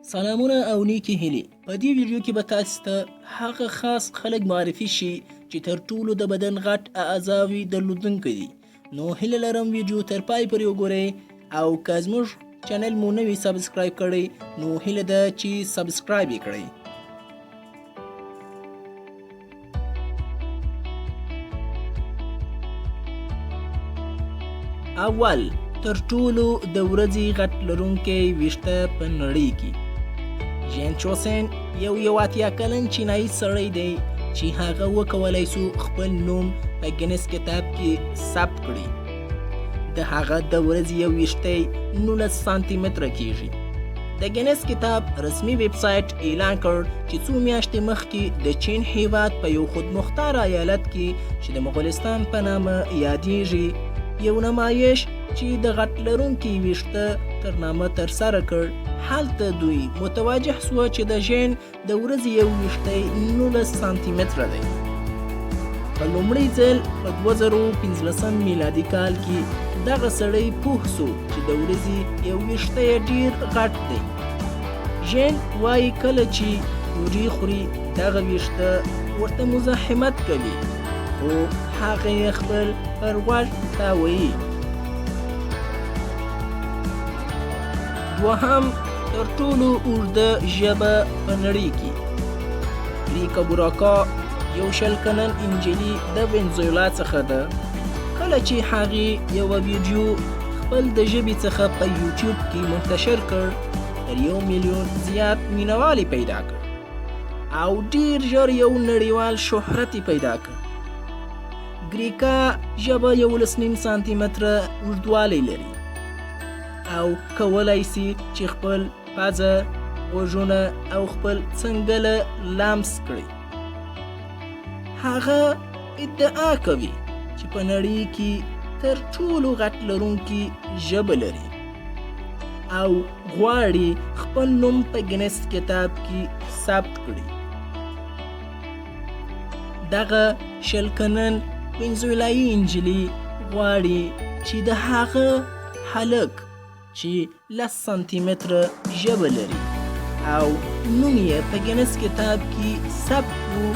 سلامونه او نیکی هیلې. په دې ویډیو کې به تاسو ته هغه خاص خلک معرفي شي چې تر ټولو د بدن غټ اعضاوي درلودونکي دي. نو هیله لرم ویډیو تر پای پورې وګورئ او که زموږ چینل مو نه وي سبسکرایب کړی نو هیله ده چې سبسکرایب یې کړئ. اول تر ټولو د ورځې غټ لرونکی ویښته په نړۍ کې ژین چوسن یو اتیا کلن چینایي سړی دی چې هغه وکولی سو خپل نوم په ګینس کتاب کې ثبت کړي. د هغه د ورځې یو ویښته 19 سانتي متره کیږي. د ګینس کتاب رسمي ویب سایټ اعلان کړ چې څو میاشتې مخکې د چین هیواد په یو خودمختار ایالت کې چې د مغولستان په نامه یادیږي یو نمایش چې د غټ لرونکي ویښته تر نامه ترسره کړ. هلته دوی متوجه سوه چې د ژین د ورځې یو ویښته 19 سانتي متره دی. په لومړي ځل په 2015 میلادي کال کې دغه سړی پوه سو چې د ورځې یو ویښته یې ډیر غټ دی. ژین وایي کله چې ډوډۍ خوري دغه ویښته ورته مزاحمت کوي خو هغه یې خپل پر غوږ تاویي. دوهم تر ټولو اوږده ژبه په نړۍ کې ریکا براکا یو 20 کلن انجلي د وینزویلا څخه ده. کله چې هغې یوه ویډیو خپل د ژبې څخه په یوټیوب کې منتشر کړ تر 1 میلیون زیات مینوال پیدا کړ او ډیر ژر یو نړیوال شهرت پیدا کړ. ګریکا ژبه 11.5 سانتي متره اوږدوالی لري او کولای سي چې خپل پزه، غوږونه او خپل څنګله لامس کړي. هغه ادعا کوي چې په نړۍ کې تر ټولو غټ لرونکي ژبه لري او غواړي خپل نوم په ګینس کتاب کې ثبت کړي. دغه 20 کلن وینزویلایي انجلي غواړي چې د هغه هلک چې 10 سانتي متره ژبه لري او نوم یې په ګینس کتاب کې ثبت وو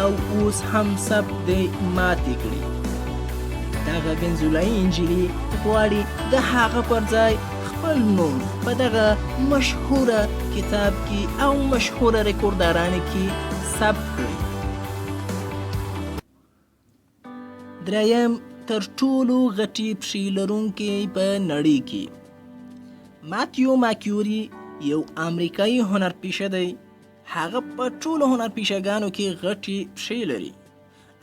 او اوس هم ثبت دی ماتې کړي. دغه وینزویلایي انجلي غواړي د هغه پر ځای خپل نوم په دغه مشهوره کتاب کې او مشهوره ریکوردارانو کې ثبت کړي. دریم تر ټولو غټې پښې لرونکی په نړۍ کې ماتیو ماکیوري یو امریکایي هنرپیشه دی. هغه په ټولو هنرپیشهګانو کې غټې پښې لري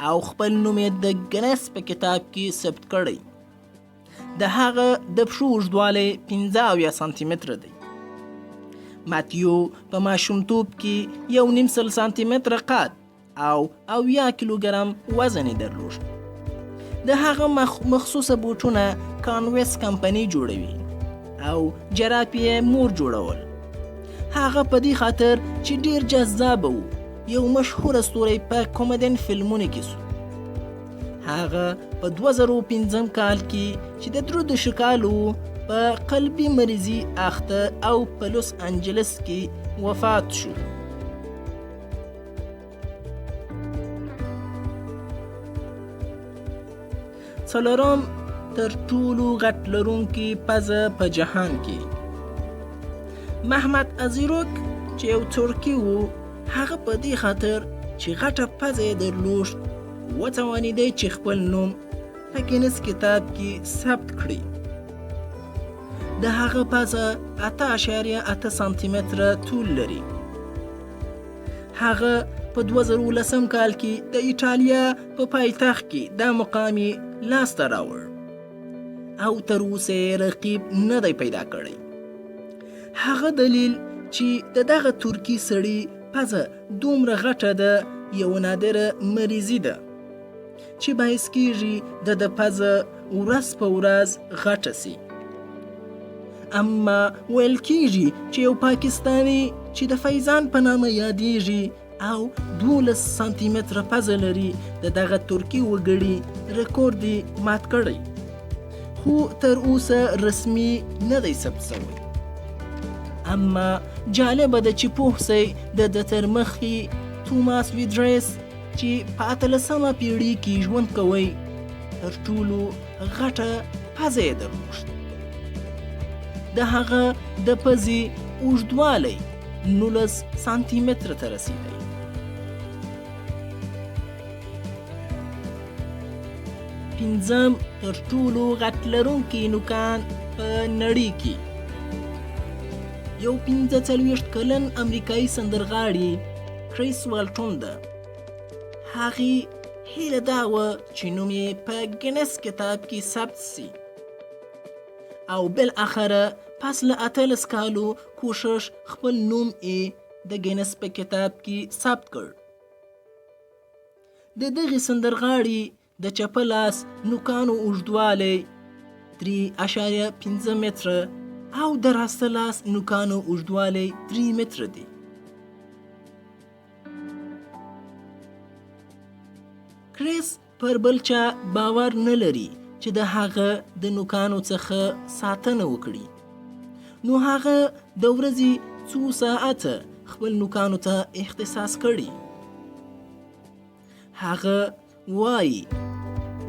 او خپل نوم یې د ګینس په کتاب کې ثبت کړی. د هغه د پښو اوږدوالی 15 سانتي متره دی. ماتیو په ماشومتوب کې 1.5 سانتي متره قد او 80 کیلوګرام وزن یې درلود. د هغه مخصوصه بوټونه کانویس کمپنۍ جوړوي او جراپې یې مور جوړول. هغه په دې خاطر چې ډیر جذابه و یو مشهور استوری په کومدین فلمونو کې سو. هغه په 2015 کال کې چې د 30 کالو په قلبي مریضي اخته او په لوس انجلس کې وفات شو. څلورم تر ټولو غټ لرونکي پزه په جهان کې محمد ازیروک چې یو ترکی و. هغه په دې خاطر چې غټه پزه یې درلود وتوانیدی چې خپل نوم په ګینس کتاب کې ثبت کړي. د هغه پزه 8.8 سانتي متره طول لري. هغه په 2010 کال کې د ایټالیا په پایتخت کې دا مقام لاسته راوړ او تر اوسه رقیب نه دی پیدا کړی. هغه دلیل چې دغه ترکی سړي پزه دومره غټه ده یو نادره مریضي ده چې باعث کیږي د پزه ورځ په ورځ غټه سي. اما ویل کیږي چې یو پاکستاني چې د فیضان په نامه یادیږي او 12 سانتي متره پزه لري دغه ترکی وګړي ریکورډ مات کړی خو تر اوسه رسمي نه دی ثبت شوی. اما جالبه ده چې پوه سئ د ده تر مخکې توماس ویدریس چې په 18مه پیړۍ کې ژوند کوي تر ټولو غټه پزه یې درلوشت. د هغه د پزې اوږدوالی 19 سانتي متره ته رسیدی. پنځم تر ټولو غټ لرونکی نوکان په نړۍ کې یو 45 کلن امریکایي سندرغاړي کریس والټون ده. هغې هیله دا وه چې نوم یې په ګینس کتاب کې ثبت سي او بالاخره پس له 18 کالو کوشش خپل نوم یې د ګینس په کتاب کې ثبت کړ. د دغې سندرغاړي د چپه لاس نوکانو اوږدوالی 3.5 متره او د راسته لاس نوکانو اوږدوالی 3 متره دی. کریس پر بل چا باور نه لري چې د هغه د نوکانو څخه ساتنه وکړي، نو هغه د ورځې 2 ساعته خپل نوکانو ته اختصاص کړي. هغه وایي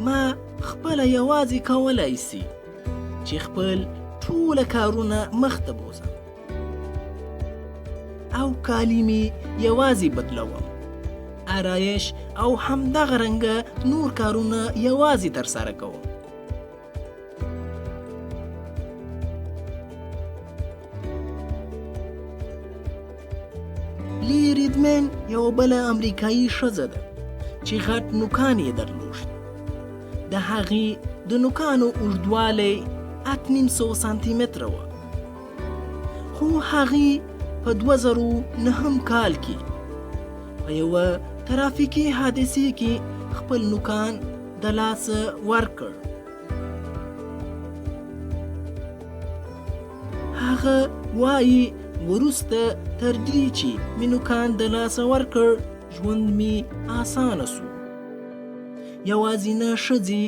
ما خپله یوازې کولای سي چې خپل ټوله کارونه مخته بوزم او کالي مې یوازې بدلوم، آرایش او همدغه رنګه نور کارونه یوازې ترسره کوم. لی ریدمن یو بله امریکایي ښځه ده چې غټ نوکان یې درلوشت. د هغې د نوکانو اوږدوالی 8.5 سانتي متره وه، خو هغې په 2009 کال کې په یوه ترافیکي حادثې کې خپل نوکان د لاسه ورکړ. هغه وایي وروسته تر دې چې مې نوکان د لاسه ورکړ ژوند مې آسانه سو. یوازې نه ښځې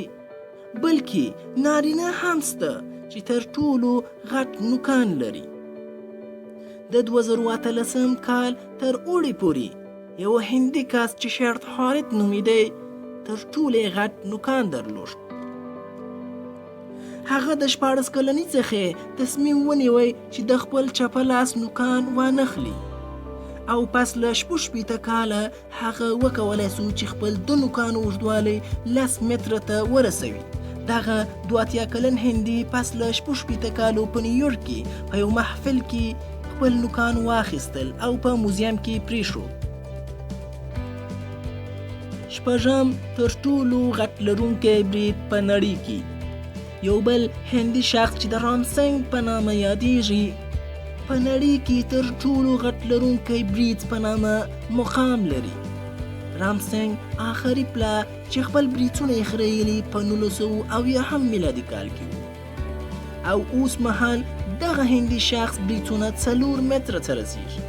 بلکې نارینه هم سته چې تر ټولو غټ نوکان لري. د 2018 کال تر اوړي پورې یو هندي کس چې شرط حارت نومیده تر ټولې غټ نوکان درلوشت. هغه د 14 کلنۍ څخه تصمیم ونیوی چې د خپل چپه لاس نوکان وانخلي او پس له 16 کاله هغه وکولی سو چې خپل د نوکانو اوږدوالی 10 متره ته ورسوي. دغه 82 کلن هندي پس له 16 کالو په نیویورک کې په یو محفل کې خپل نوکان واخیستل او په موزیم کې پریښود. شپږم تر ټولو غټ لرونکی برید په نړۍ کې یو بل هندي شخص چې د رامسنګ په نامه یادیږي په نړۍ کې تر ټولو غټ لرونکی برید په نامه مقام لري. رامسنګ آخري پلا چې خپل بریتونه یې خریلي په 1970 میلادي کال کې او اوس مهال دغه هندي شخص بریتونه 4 متره ته رسیږي.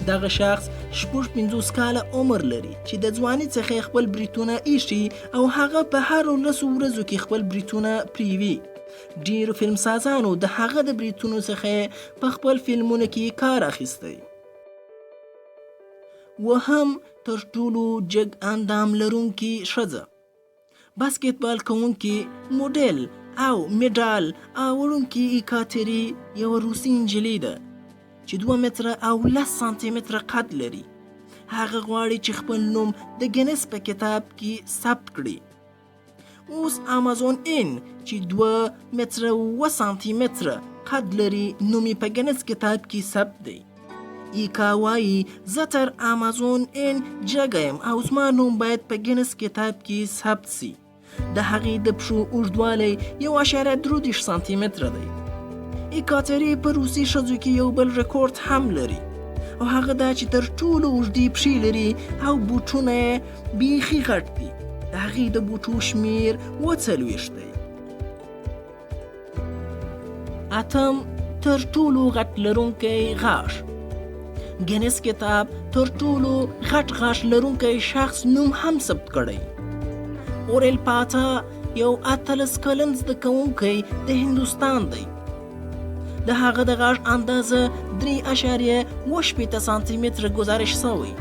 دغه شخص 55 کاله عمر لري چې د ځوانۍ څخه خپل بریتونه ایښي او هغه په هر 10 ورځو کې خپل بریتونه پریوي. ډیرو فلم سازانو د هغه د بریتونو څخه په خپل فلمونو کې کار اخیستی. وهم تر ټولو جګ اندام لرونکي ښځه باسکتبال کوونکي موډل او میډال وړونکي ایکاتری یوه روسي نجلۍ ده چې 2 متره او 10 سانتي متره قد لري. هغه غواړي چې خپل نوم د ګینس په کتاب کې ثبت کړي. اوس امازون ان چې 2 متره و سانتي متره قد لري نوم یې په ګینس کتاب کې ثبت دی. ایکا وایي زه تر امازون ان جګه یم او زما نوم باید په ګینس کتاب کې ثبت سي. د هغې د پښو اوږدوالی 1.3 سانتي متره دی. ایکاتری په روسي ښځو کې یو بل ریکورډ هم لري او هغه دا چې تر ټولو اوږدې پښې لري او بوټونه یې بیخي غټ دي. د هغې د بوټو شمیر 40 دی. اتم تر ټولو غټ لرونکی غاښ ګینس کتاب تر ټولو غټ غاښ لرونکی شخص نوم هم ثبت کړی. اورل پاتا یو 18 کلن زده کوونکی د هندوستان دی. د هغه د غاښ اندازه 3.8 سانتي متره ګزارش شوی.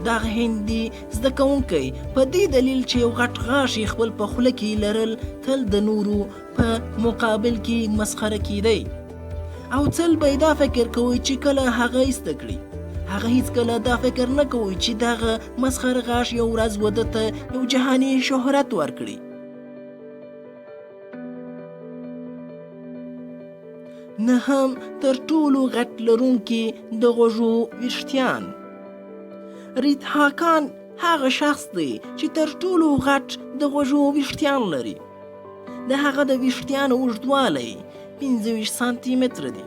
دغه هندي زده کوونکی په دې دلیل چې یو غټ غاښ یې خپل په خوله کې لرل تل د نورو په مقابل کې مسخره کیدی او تل به دا فکر کوي چې کله هغه ایسته کړي. هغه هیڅکله دا فکر نه کوي چې دغه مسخره غاښ یو ورځ وده ته یو جهاني شهرت ورکړي. نه هم تر ټولو غټ لرونکي د غوږو ویښتان. ریت هاکان هغه شخص دی چې تر ټولو غټ د غوږو ویښتان لري. د هغه د ویښتانو اوږدوالی 25 سانتي متره دی.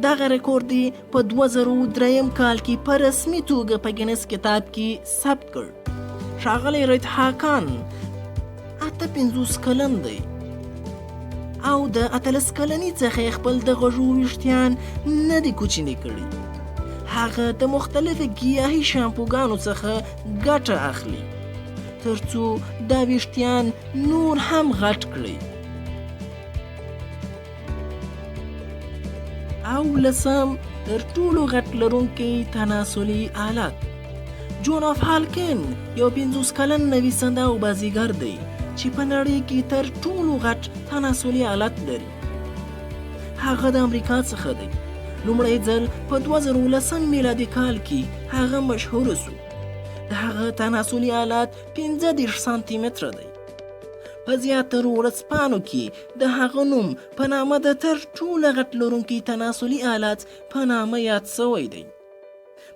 دغه ریکورډ یې په 2003 کال کې په رسمي توګه په ګینس کتاب کې ثبت کړ. ښاغلی ریت هاکان 58 کلن دی او د 18 کلنۍ څخه خپل د غوږو ویښتان نه دي کوچني کړي. هغه د مختلفو ګیاهي شامپوګانو څخه ګټه اخلي ترڅو دا ویښتان نور هم غټ کړي. او لسم تر ټولو غټ لرونکی تناسلي آلات. جون اف هالکن یو 50 کلن نویسنده او بازیګر دی چې په نړۍ کې تر ټولو غټ تناسلي آلات لري. هغه د امریکا څخه دی. لومړی ځل په 2019 میلادي کال کې هغه مشهور شو. د هغه تناسلي آلات 15 سانتي متره دی. په زیاترو ورځپاڼو کې د هغه نوم په نامه د تر ټولو غټ لرونکي تناسلي آلات په نامه یاد شوی دی.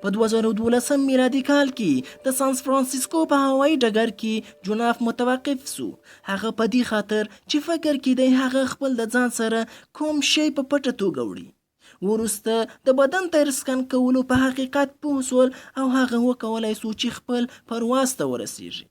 په 2012 میلادي کال کې د سان فرانسیسکو په هوایي ډګر کې جوناف متوقف شو. هغه په دې خاطر چې فکر کېدی هغه خپل د ځان سره کوم شی په پټه توګه وړي. وروسته د بدن تر سکن کولو په حقیقت پوه شول او هغه وکولای شو چې خپل پرواز ته ورسیږي.